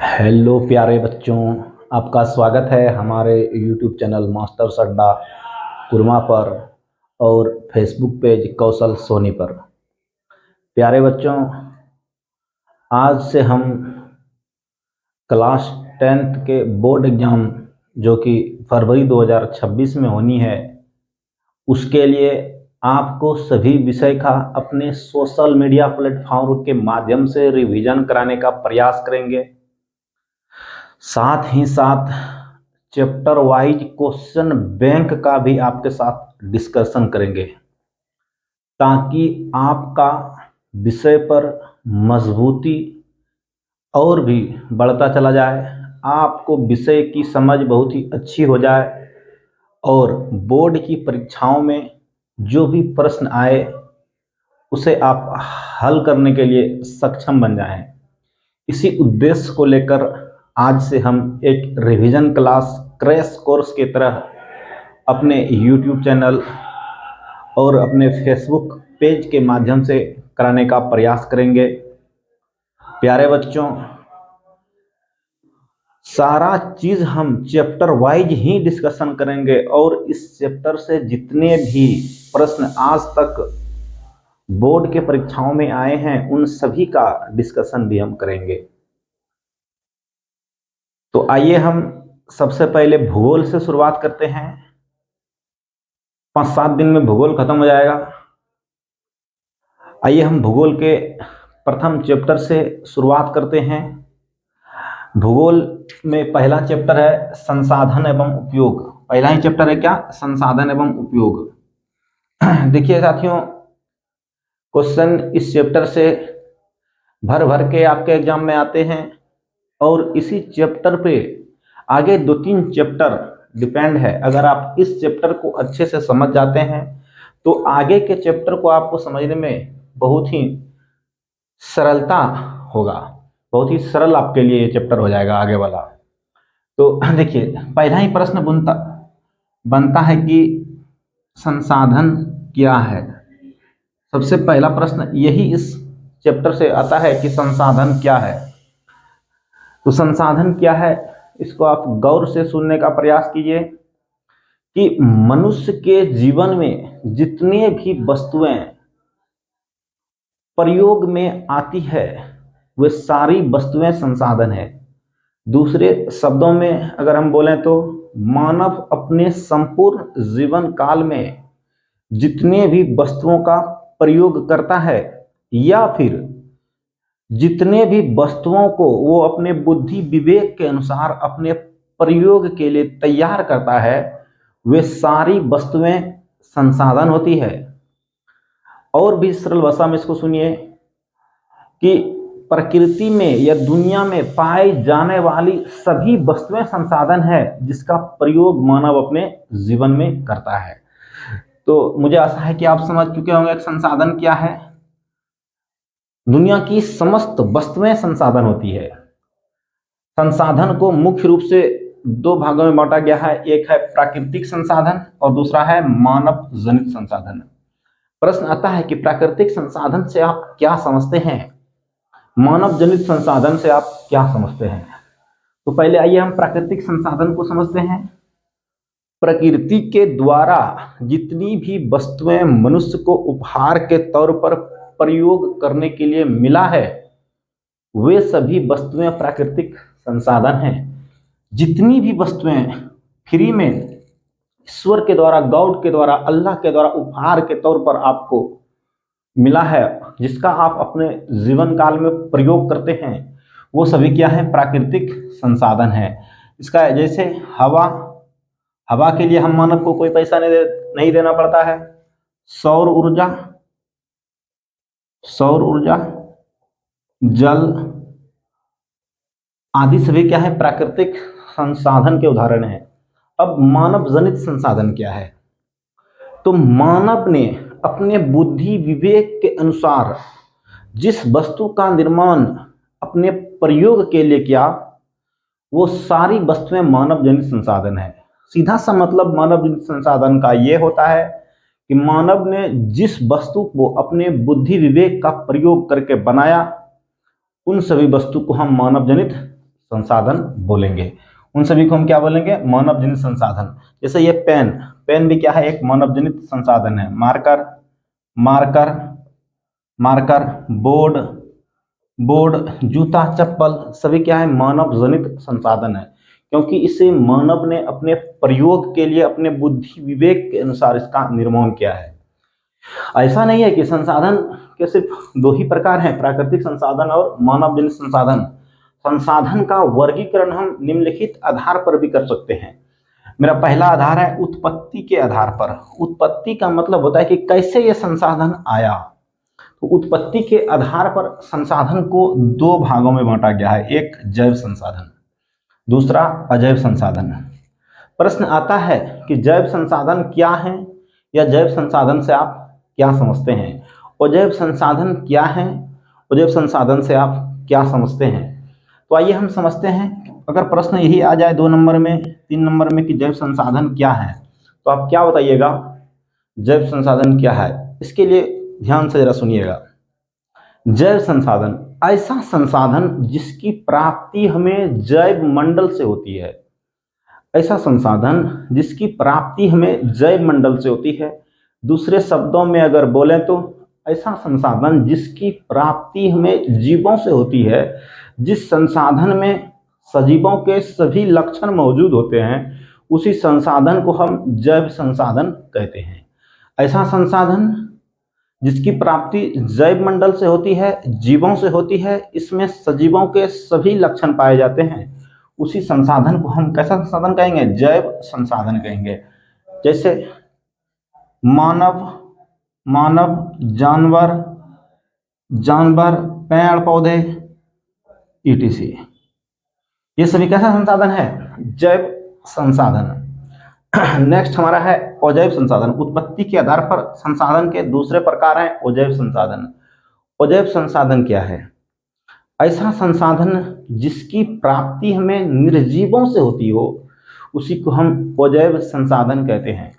Hello प्यारे बच्चों, आपका स्वागत है हमारे यूट्यूब चैनल मास्टर्स अड्डा कुरमा पर और फेसबुक पेज कौशल सोनी पर। प्यारे बच्चों, आज से हम क्लास 10th के बोर्ड एग्ज़ाम जो कि फरवरी 2026 में होनी है, उसके लिए आपको सभी विषय का अपने सोशल मीडिया प्लेटफॉर्म के माध्यम से रिवीजन कराने का प्रयास करेंगे। साथ ही साथ चैप्टर वाइज क्वेश्चन बैंक का भी आपके साथ डिस्कशन करेंगे, ताकि आपका विषय पर मजबूती और भी बढ़ता चला जाए, आपको विषय की समझ बहुत ही अच्छी हो जाए और बोर्ड की परीक्षाओं में जो भी प्रश्न आए उसे आप हल करने के लिए सक्षम बन जाएं। इसी उद्देश्य को लेकर आज से हम एक रिवीजन क्लास क्रैश कोर्स की तरह अपने यूट्यूब चैनल और अपने फेसबुक पेज के माध्यम से कराने का प्रयास करेंगे। प्यारे बच्चों, सारा चीज़ हम चैप्टर वाइज ही डिस्कशन करेंगे और इस चैप्टर से जितने भी प्रश्न आज तक बोर्ड के परीक्षाओं में आए हैं उन सभी का डिस्कशन भी हम करेंगे। तो आइए हम सबसे पहले भूगोल से शुरुआत करते हैं। 5-7 दिन में भूगोल खत्म हो जाएगा। आइए हम भूगोल के प्रथम चैप्टर से शुरुआत करते हैं। भूगोल में पहला चैप्टर है संसाधन एवं उपयोग। पहला ही चैप्टर है क्या? संसाधन एवं उपयोग। देखिए साथियों, क्वेश्चन इस चैप्टर से भर भर के आपके एग्जाम में आते हैं और इसी चैप्टर पे आगे 2-3 चैप्टर डिपेंड है। अगर आप इस चैप्टर को अच्छे से समझ जाते हैं तो आगे के चैप्टर को आपको समझने में बहुत ही सरलता होगा, बहुत ही सरल आपके लिए ये चैप्टर हो जाएगा आगे वाला। तो देखिए, पहला ही प्रश्न बनता है कि संसाधन क्या है। सबसे पहला प्रश्न यही इस चैप्टर से आता है कि संसाधन क्या है। तो संसाधन क्या है, इसको आप गौर से सुनने का प्रयास कीजिए कि मनुष्य के जीवन में जितने भी वस्तुएं प्रयोग में आती है वे सारी वस्तुएं संसाधन है। दूसरे शब्दों में अगर हम बोलें तो मानव अपने संपूर्ण जीवन काल में जितने भी वस्तुओं का प्रयोग करता है या फिर जितने भी वस्तुओं को वो अपने बुद्धि विवेक के अनुसार अपने प्रयोग के लिए तैयार करता है, वे सारी वस्तुएं संसाधन होती है। और भी सरल भाषा में इसको सुनिए कि प्रकृति में या दुनिया में पाई जाने वाली सभी वस्तुएं संसाधन है जिसका प्रयोग मानव अपने जीवन में करता है। तो मुझे आशा है कि आप समझ चुके होंगे कि संसाधन क्या है। दुनिया की समस्त वस्तुएं संसाधन होती है। संसाधन को मुख्य रूप से 2 भागों में बांटा गया है, एक है प्राकृतिक संसाधन और दूसरा है मानव जनित संसाधन। प्रश्न आता है कि प्राकृतिक संसाधन से आप क्या समझते हैं, मानव जनित संसाधन से आप क्या समझते हैं। तो पहले आइए हम प्राकृतिक संसाधन को समझते हैं। प्रकृति के द्वारा जितनी भी वस्तुएं मनुष्य को उपहार के तौर पर प्रयोग करने के लिए मिला है वे सभी वस्तुएं प्राकृतिक संसाधन हैं। जितनी भी वस्तुएं फ्री में ईश्वर के द्वारा, गॉड के द्वारा, अल्लाह के द्वारा उपहार के तौर पर आपको मिला है, जिसका आप अपने जीवन काल में प्रयोग करते हैं, वो सभी क्या है? प्राकृतिक संसाधन है। इसका जैसे हवा के लिए हम मानव को कोई पैसा नहीं देना पड़ता है। सौर ऊर्जा, जल आदि सभी क्या है? प्राकृतिक संसाधन के उदाहरण हैं। अब मानव जनित संसाधन क्या है? तो मानव ने अपने बुद्धि विवेक के अनुसार जिस वस्तु का निर्माण अपने प्रयोग के लिए किया वो सारी वस्तुएं मानव जनित संसाधन है। सीधा सा मतलब मानव जनित संसाधन का ये होता है कि मानव ने जिस वस्तु को अपने बुद्धि विवेक का प्रयोग करके बनाया उन सभी वस्तु को हम मानव जनित संसाधन बोलेंगे। उन सभी को हम क्या बोलेंगे? मानव जनित संसाधन। जैसे ये पेन, पेन भी क्या है? एक मानव जनित संसाधन है। Marker, marker, marker, board, board, जूता, चप्पल, सभी क्या है? मानव जनित संसाधन है, क्योंकि इसे मानव ने अपने प्रयोग के लिए अपने बुद्धि विवेक के अनुसार इसका निर्माण किया है। ऐसा नहीं है कि संसाधन के सिर्फ दो ही प्रकार हैं, प्राकृतिक संसाधन और मानव जनित संसाधन। संसाधन का वर्गीकरण हम निम्नलिखित आधार पर भी कर सकते हैं। मेरा पहला आधार है उत्पत्ति के आधार पर। उत्पत्ति का मतलब होता है कि कैसे ये संसाधन आया। तो उत्पत्ति के आधार पर संसाधन को दो भागों में बांटा गया है, एक जैव संसाधन, दूसरा अजैव संसाधन। प्रश्न आता है कि जैव संसाधन क्या है, या जैव संसाधन से आप क्या समझते हैं? अजैव संसाधन क्या है, अजैव संसाधन से आप क्या समझते हैं? तो आइए हम समझते हैं। अगर प्रश्न यही आ जाए 2 नंबर में, 3 नंबर में कि जैव संसाधन क्या है, तो आप क्या बताइएगा? जैव संसाधन क्या है? इसके लिए ध्यान से जरा सुनिएगा। जैव संसाधन ऐसा संसाधन जिसकी प्राप्ति हमें जैव मंडल से होती है। ऐसा संसाधन जिसकी प्राप्ति हमें जैव मंडल से होती है। दूसरे शब्दों में अगर बोलें तो ऐसा संसाधन जिसकी प्राप्ति हमें जीवों से होती है। जिस संसाधन में सजीवों के सभी लक्षण मौजूद होते हैं, उसी संसाधन को हम जैव संसाधन कहते हैं। ऐसा संसाधन जिसकी प्राप्ति जैव मंडल से होती है, जीवों से होती है, इसमें सजीवों के सभी लक्षण पाए जाते हैं, उसी संसाधन को हम कैसा संसाधन कहेंगे? जैव संसाधन कहेंगे। जैसे मानव, मानव, जानवर, जानवर, पेड़ पौधे, ईटीसी, ये सभी कैसा संसाधन है? जैव संसाधन। नेक्स्ट हमारा है अजैव संसाधन। उत्पत्ति के आधार पर संसाधन के दूसरे प्रकार हैं अजैव संसाधन। अजैव संसाधन क्या है? ऐसा संसाधन जिसकी प्राप्ति हमें निर्जीवों से होती हो, उसी को हम अजैव संसाधन कहते हैं।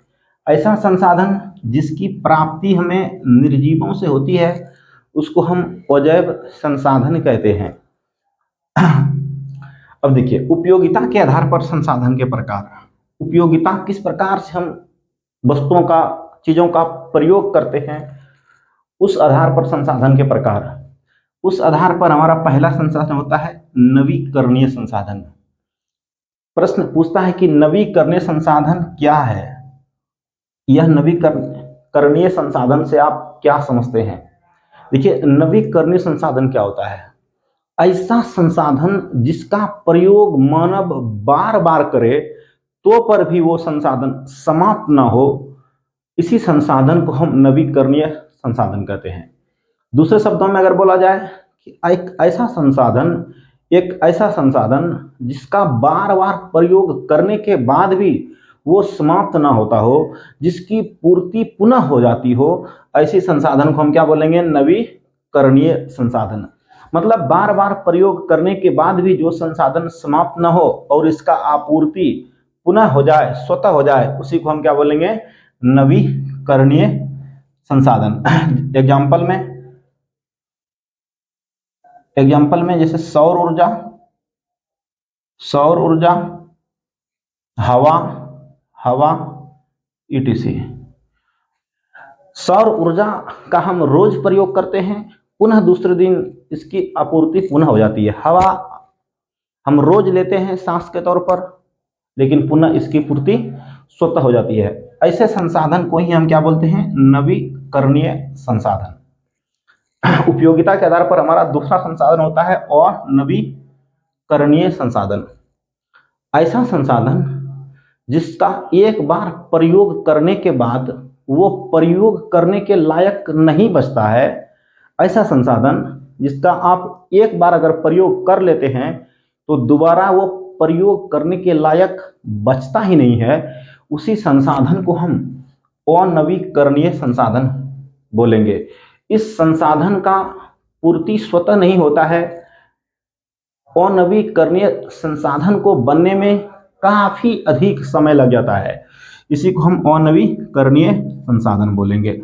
ऐसा संसाधन जिसकी प्राप्ति हमें निर्जीवों से होती है, उसको हम अजैव संसाधन कहते हैं। अब देखिए, उपयोगिता के आधार पर संसाधन के प्रकार। उपयोगिता किस प्रकार से हम वस्तुओं का, चीजों का प्रयोग करते हैं, उस आधार पर संसाधन के प्रकार। उस आधार पर हमारा पहला संसाधन होता है नवीकरणीय संसाधन। प्रश्न पूछता है कि नवीकरणीय संसाधन क्या है? यह नवीकरणीय संसाधन से आप क्या समझते हैं? देखिए, नवीकरणीय संसाधन क्या होता है? ऐसा संसाधन जिसका प्रयोग मानव बार बार करे तो पर भी वो संसाधन समाप्त ना हो, इसी संसाधन को हम नवीकरणीय संसाधन कहते हैं। दूसरे शब्दों में अगर बोला जाए कि एक ऐसा संसाधन जिसका बार बार प्रयोग करने के बाद भी वो समाप्त ना होता हो, जिसकी पूर्ति पुनः हो जाती हो, ऐसी संसाधन को हम क्या बोलेंगे? नवीकरणीय संसाधन। मतलब बार बार प्रयोग करने के बाद भी जो संसाधन समाप्त ना हो और इसका आपूर्ति पुनः हो जाए, स्वतः हो जाए, उसी को हम क्या बोलेंगे? नवीकरणीय संसाधन। एग्जाम्पल में जैसे सौर ऊर्जा, सौर ऊर्जा, हवा, हवा, ईटीसी। सौर ऊर्जा का हम रोज प्रयोग करते हैं, पुनः दूसरे दिन इसकी आपूर्ति पुनः हो जाती है। हवा हम रोज लेते हैं सांस के तौर पर, लेकिन पुनः इसकी पूर्ति स्वतः हो जाती है। ऐसे संसाधन को ही हम क्या बोलते हैं? नवीकरणीय संसाधन। उपयोगिता के आधार पर हमारा दूसरा संसाधन होता है अनवीकरणीय संसाधन। ऐसा संसाधन जिसका एक बार प्रयोग करने के बाद वो प्रयोग करने के लायक नहीं बचता है। ऐसा संसाधन जिसका आप एक बार अगर प्रयोग कर लेते हैं तो दोबारा वो प्रयोग करने के लायक बचता ही नहीं है, उसी संसाधन को हम अनवीकरणीय संसाधन बोलेंगे। इस संसाधन का पूर्ति स्वतः नहीं होता है। अनवीकरणीय संसाधन को बनने में काफी अधिक समय लग जाता है, इसी को हम अनवीकरणीय संसाधन बोलेंगे।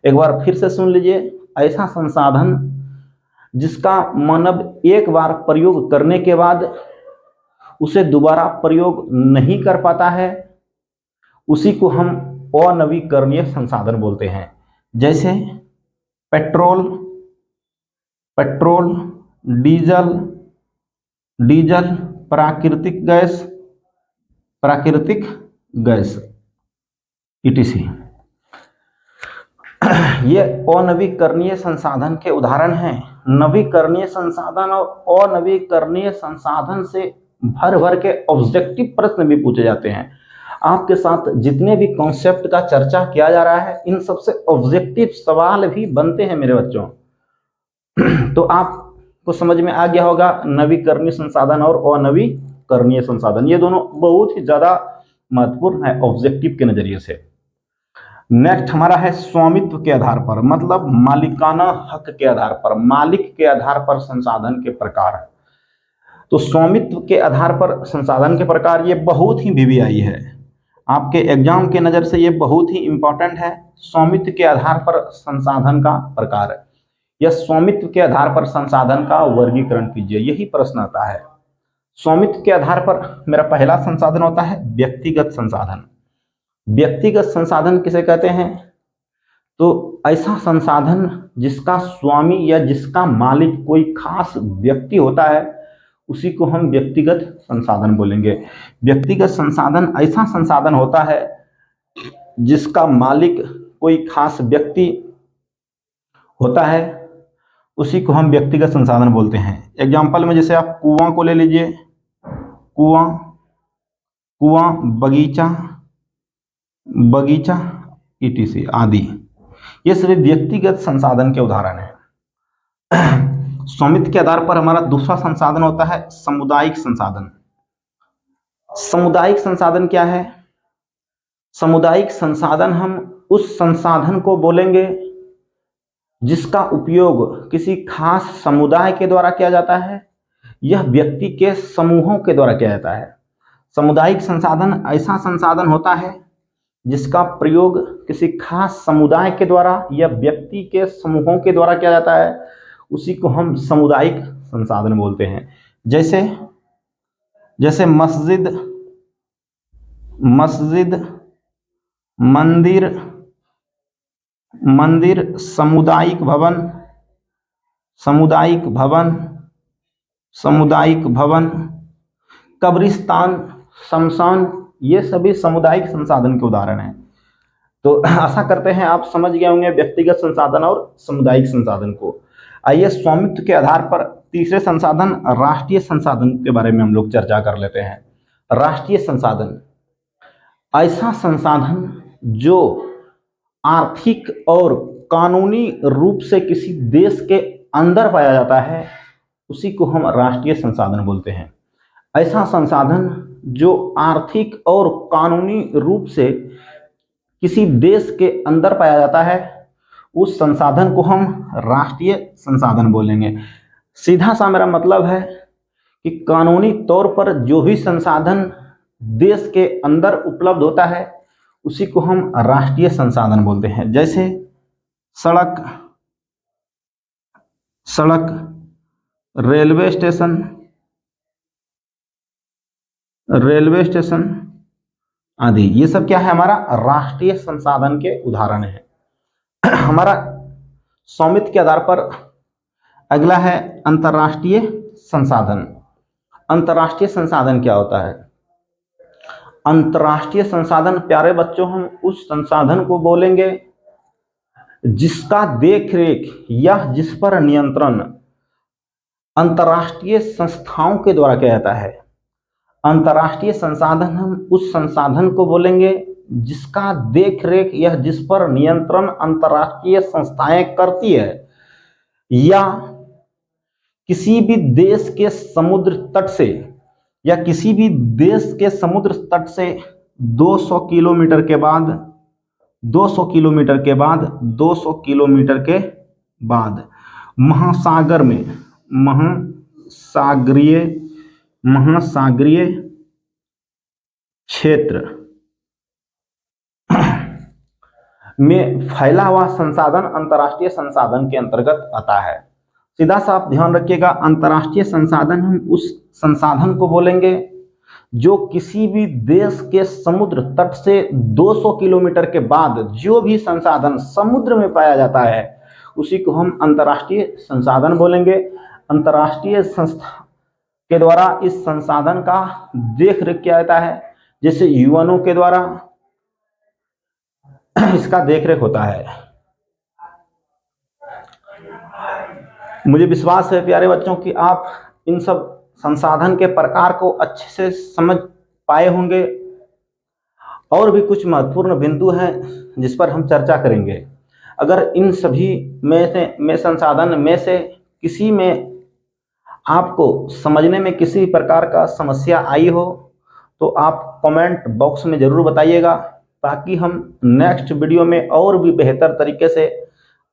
एक बार फिर से सुन लीजिए। ऐसा संसाधन जिसका मानव एक बार प्रयोग करने के बाद उसे दोबारा प्रयोग नहीं कर पाता है, उसी को हम अनवीकरणीय संसाधन बोलते हैं। जैसे पेट्रोल, पेट्रोल, डीजल, डीजल, प्राकृतिक गैस, प्राकृतिक गैस, ईटीसी। ये अनवीकरणीय संसाधन के उदाहरण हैं। नवीकरणीय संसाधन और अनवीकरणीय संसाधन से भर भर के ऑब्जेक्टिव प्रश्न भी पूछे जाते हैं। आपके साथ जितने भी कॉन्सेप्ट का चर्चा किया जा रहा है, इन सबसे ऑब्जेक्टिव सवाल भी बनते हैं मेरे बच्चों। तो आपको समझ में आ गया होगा नवीकरणीय संसाधन और अनवीकरणीय संसाधन, ये दोनों बहुत ही ज्यादा महत्वपूर्ण है ऑब्जेक्टिव के नजरिए से। नेक्स्ट हमारा है स्वामित्व के आधार पर, मतलब मालिकाना हक के आधार पर, मालिक के आधार पर संसाधन के प्रकार। तो स्वामित्व के आधार पर संसाधन के प्रकार ये बहुत ही वीवीआई है, आपके एग्जाम के नजर से ये बहुत ही इंपॉर्टेंट है। स्वामित्व के आधार पर संसाधन का प्रकार या स्वामित्व के आधार पर संसाधन का वर्गीकरण कीजिए, यही प्रश्न आता है। स्वामित्व के आधार पर मेरा पहला संसाधन होता है व्यक्तिगत संसाधन। व्यक्तिगत संसाधन किसे कहते हैं? तो ऐसा संसाधन जिसका स्वामी या जिसका मालिक कोई खास व्यक्ति होता है, उसी को हम व्यक्तिगत संसाधन बोलेंगे। व्यक्तिगत संसाधन ऐसा संसाधन होता है जिसका मालिक कोई खास व्यक्ति होता है, उसी को हम व्यक्तिगत संसाधन बोलते हैं। एग्जाम्पल में जैसे आप कुआं को ले लीजिए, कुआं, कुआं, बगीचा, बगीचा, ईटीसी आदि, ये सभी व्यक्तिगत संसाधन के उदाहरण हैं। स्वामित्व के आधार पर हमारा दूसरा संसाधन होता है सामुदायिक संसाधन। सामुदायिक संसाधन क्या है? सामुदायिक संसाधन हम उस संसाधन को बोलेंगे जिसका उपयोग किसी खास समुदाय के द्वारा किया जाता है, यह व्यक्ति के समूहों के द्वारा किया जाता है। सामुदायिक संसाधन ऐसा संसाधन होता है जिसका प्रयोग किसी खास समुदाय के द्वारा या व्यक्ति के समूहों के द्वारा किया जाता है, उसी को हम सामुदायिक संसाधन बोलते हैं। जैसे जैसे मस्जिद, मस्जिद, मंदिर, मंदिर, सामुदायिक भवन, सामुदायिक भवन, सामुदायिक भवन, कब्रिस्तान, शमशान, ये सभी सामुदायिक संसाधन के उदाहरण हैं। तो आशा करते हैं आप समझ गए होंगे व्यक्तिगत संसाधन और सामुदायिक संसाधन को। आइए स्वामित्व के आधार पर तीसरे संसाधन राष्ट्रीय संसाधन के बारे में हम लोग चर्चा कर लेते हैं। राष्ट्रीय संसाधन ऐसा संसाधन जो आर्थिक और कानूनी रूप से किसी देश के अंदर पाया जाता है, उसी को हम राष्ट्रीय संसाधन बोलते हैं। ऐसा संसाधन जो आर्थिक और कानूनी रूप से किसी देश के अंदर पाया जाता है, उस संसाधन को हम राष्ट्रीय संसाधन बोलेंगे। सीधा सा मेरा मतलब है कि कानूनी तौर पर जो भी संसाधन देश के अंदर उपलब्ध होता है, उसी को हम राष्ट्रीय संसाधन बोलते हैं। जैसे सड़क, सड़क, रेलवे स्टेशन, रेलवे स्टेशन आदि, ये सब क्या है? हमारा राष्ट्रीय संसाधन के उदाहरण है। हमारा स्वामित्व के आधार पर अगला है अंतर्राष्ट्रीय संसाधन। अंतर्राष्ट्रीय संसाधन क्या होता है? अंतर्राष्ट्रीय संसाधन प्यारे बच्चों, हम उस संसाधन को बोलेंगे जिसका देखरेख या जिस पर नियंत्रण अंतर्राष्ट्रीय संस्थाओं के द्वारा किया जाता है। अंतर्राष्ट्रीय संसाधन हम उस संसाधन को बोलेंगे जिसका देखरेख या जिस पर नियंत्रण अंतर्राष्ट्रीय संस्थाएं करती है, या किसी भी देश के समुद्र तट से या किसी भी देश के समुद्र तट से 200 किलोमीटर के बाद 200 किलोमीटर के बाद 200 किलोमीटर के बाद महासागर में महासागरीय क्षेत्र में फैला हुआ संसाधन अंतर्राष्ट्रीय संसाधन के अंतर्गत आता है। सीधा सा आप ध्यान रखिएगा, अंतर्राष्ट्रीय संसाधन हम उस संसाधन को बोलेंगे जो किसी भी देश के समुद्र तट से 200 किलोमीटर के बाद जो भी संसाधन समुद्र में पाया जाता है उसी को हम अंतर्राष्ट्रीय संसाधन बोलेंगे। अंतर्राष्ट्रीय संस्था के द्वारा इस संसाधन का देख रेख किया जाता है, जैसे यूएनओ के द्वारा इसका देख रेख होता है। मुझे विश्वास है प्यारे बच्चों कि आप इन सब संसाधन के प्रकार को अच्छे से समझ पाए होंगे। और भी कुछ महत्वपूर्ण बिंदु हैं जिस पर हम चर्चा करेंगे। अगर इन सभी में संसाधन में से किसी में आपको समझने में किसी प्रकार का समस्या आई हो तो आप कमेंट बॉक्स में जरूर बताइएगा, ताकि हम नेक्स्ट वीडियो में और भी बेहतर तरीके से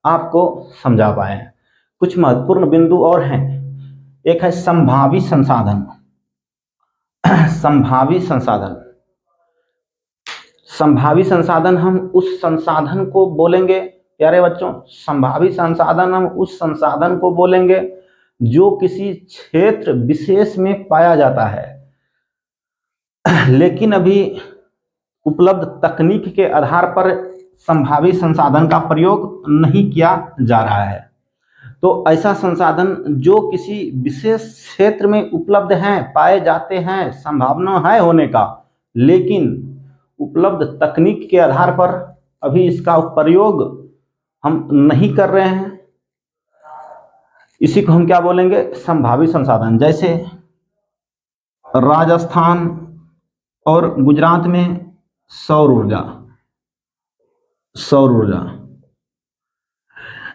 आपको समझा पाएं। कुछ महत्वपूर्ण बिंदु और हैं। एक है संभावी संसाधन। संभावी संसाधन, संभावी संसाधन हम उस संसाधन को बोलेंगे प्यारे बच्चों, संभावी संसाधन हम उस संसाधन को बोलेंगे जो किसी क्षेत्र विशेष में पाया जाता है, लेकिन अभी उपलब्ध तकनीक के आधार पर संभावी संसाधन का प्रयोग नहीं किया जा रहा है। तो ऐसा संसाधन जो किसी विशेष क्षेत्र में उपलब्ध हैं, पाए जाते हैं, संभावना है होने का, लेकिन उपलब्ध तकनीक के आधार पर अभी इसका प्रयोग हम नहीं कर रहे हैं, इसी को हम क्या बोलेंगे, संभावी संसाधन। जैसे राजस्थान और गुजरात में सौर ऊर्जा, सौर ऊर्जा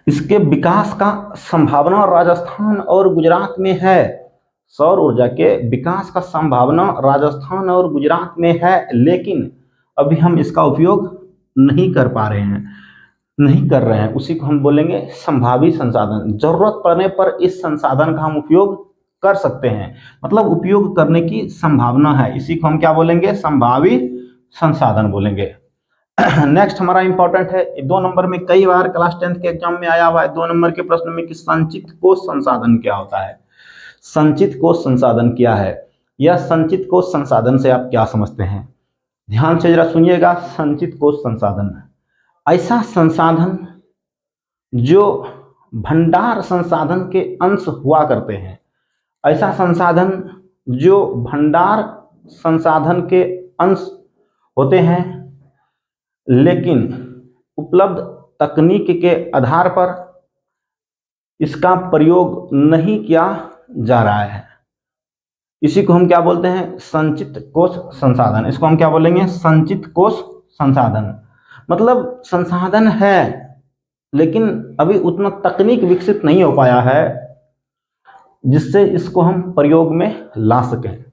इसके विकास का संभावना राजस्थान और गुजरात में है। सौर ऊर्जा के विकास का संभावना राजस्थान और गुजरात में है, लेकिन अभी हम इसका उपयोग नहीं कर पा रहे हैं, नहीं कर रहे हैं। उसी को हम बोलेंगे संभावी संसाधन। जरूरत पड़ने पर इस संसाधन का हम उपयोग कर सकते हैं, मतलब उपयोग करने की संभावना है, इसी को हम क्या बोलेंगे, संभावी संसाधन बोलेंगे। नेक्स्ट हमारा इंपॉर्टेंट है, 2 नंबर में कई बार क्लास 10th के एग्जाम में आया हुआ है 2 नंबर के प्रश्न में कि संचित कोष संसाधन क्या होता है। संचित कोष संसाधन क्या है, या संचित कोष संसाधन से आप क्या समझते हैं? ध्यान से जरा सुनिएगा। संचित कोष संसाधन ऐसा संसाधन जो भंडार संसाधन के अंश हुआ करते हैं, ऐसा संसाधन जो भंडार संसाधन के अंश होते हैं, लेकिन उपलब्ध तकनीक के आधार पर इसका प्रयोग नहीं किया जा रहा है, इसी को हम क्या बोलते हैं, संचित कोष संसाधन। इसको हम क्या बोलेंगे, संचित कोष संसाधन। मतलब संसाधन है लेकिन अभी उतना तकनीक विकसित नहीं हो पाया है जिससे इसको हम प्रयोग में ला सकें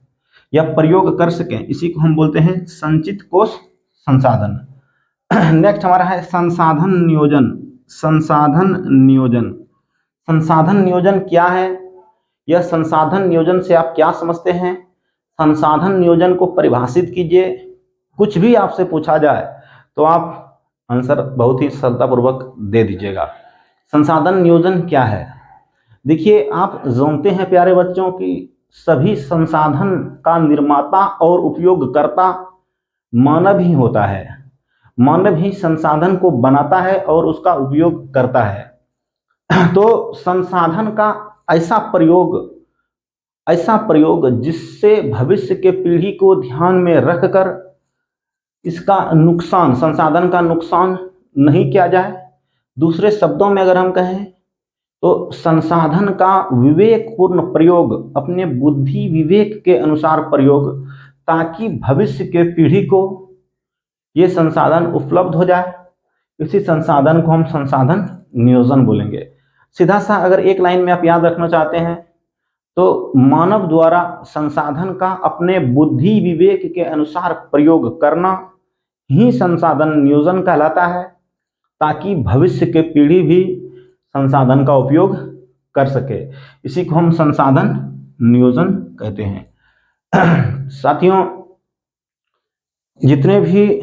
या प्रयोग कर सकें, इसी को हम बोलते हैं संचित कोष संसाधन। नेक्स्ट हमारा है संसाधन नियोजन। संसाधन नियोजन, संसाधन नियोजन क्या है, यह संसाधन नियोजन से आप क्या समझते हैं? संसाधन नियोजन को परिभाषित कीजिए। कुछ भी आपसे पूछा जाए तो आप आंसर बहुत ही सरलतापूर्वक दे दीजिएगा। संसाधन नियोजन क्या है? देखिए, आप जानते हैं प्यारे बच्चों कि सभी संसाधन का निर्माता और उपयोगकर्ता मानव ही होता है। मानव ही संसाधन को बनाता है और उसका उपयोग करता है। तो संसाधन का ऐसा प्रयोग जिससे भविष्य के पीढ़ी को ध्यान में रखकर इसका नुकसान, संसाधन का नुकसान नहीं किया जाए। दूसरे शब्दों में अगर हम कहें तो संसाधन का विवेकपूर्ण प्रयोग, अपने बुद्धि विवेक के अनुसार प्रयोग, ताकि भविष्य के पीढ़ी को ये संसाधन उपलब्ध हो जाए। इसी संसाधन को हम संसाधन नियोजन बोलेंगे। सीधा सा अगर एक लाइन में आप याद रखना चाहते हैं तो मानव द्वारा संसाधन का अपने बुद्धि विवेक के अनुसार प्रयोग करना ही संसाधन नियोजन कहलाता है, ताकि भविष्य के पीढ़ी भी संसाधन का उपयोग कर सके। इसी को हम संसाधन नियोजन कहते हैं। साथियों, जितने भी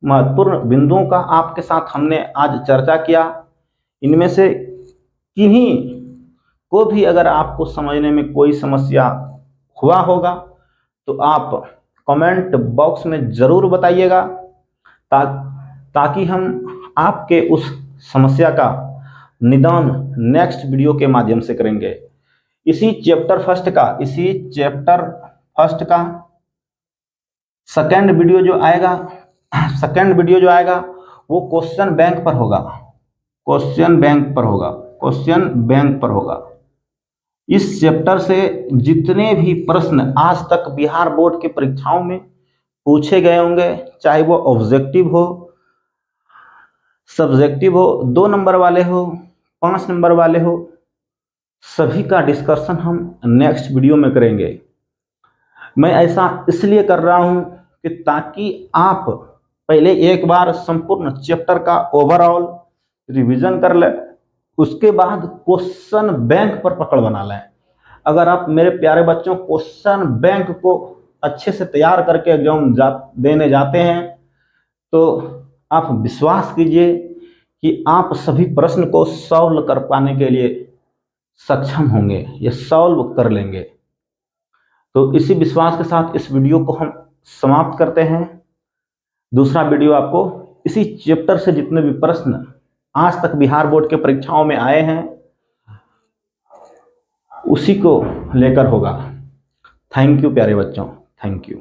महत्वपूर्ण बिंदुओं का आपके साथ हमने आज चर्चा किया, इनमें से किन्हीं को भी अगर आपको समझने में कोई समस्या हुआ होगा तो आप कमेंट बॉक्स में ज़रूर बताइएगा, ताकि हम आपके उस समस्या का निदान नेक्स्ट वीडियो के माध्यम से करेंगे। इसी चैप्टर फर्स्ट का सेकंड वीडियो जो आएगा वो क्वेश्चन बैंक पर होगा। इस चैप्टर से जितने भी प्रश्न आज तक बिहार बोर्ड की परीक्षाओं में पूछे गए होंगे, चाहे वो ऑब्जेक्टिव हो, सब्जेक्टिव हो, 2 नंबर वाले हो, 5 नंबर वाले हो, सभी का डिस्कशन हम नेक्स्ट वीडियो में करेंगे। मैं ऐसा इसलिए कर रहा हूं कि ताकि आप पहले एक बार संपूर्ण चैप्टर का ओवरऑल रिवीजन कर लें, उसके बाद क्वेश्चन बैंक पर पकड़ बना लें। अगर आप मेरे प्यारे बच्चों क्वेश्चन बैंक को अच्छे से तैयार करके एग्जाम देने जाते हैं, तो आप विश्वास कीजिए कि आप सभी प्रश्न को सॉल्व कर पाने के लिए सक्षम होंगे, ये सॉल्व कर लेंगे। तो इसी विश्वास के साथ इस वीडियो को हम समाप्त करते हैं। दूसरा वीडियो आपको इसी चैप्टर से जितने भी प्रश्न आज तक बिहार बोर्ड के परीक्षाओं में आए हैं उसी को लेकर होगा। थैंक यू प्यारे बच्चों, थैंक यू।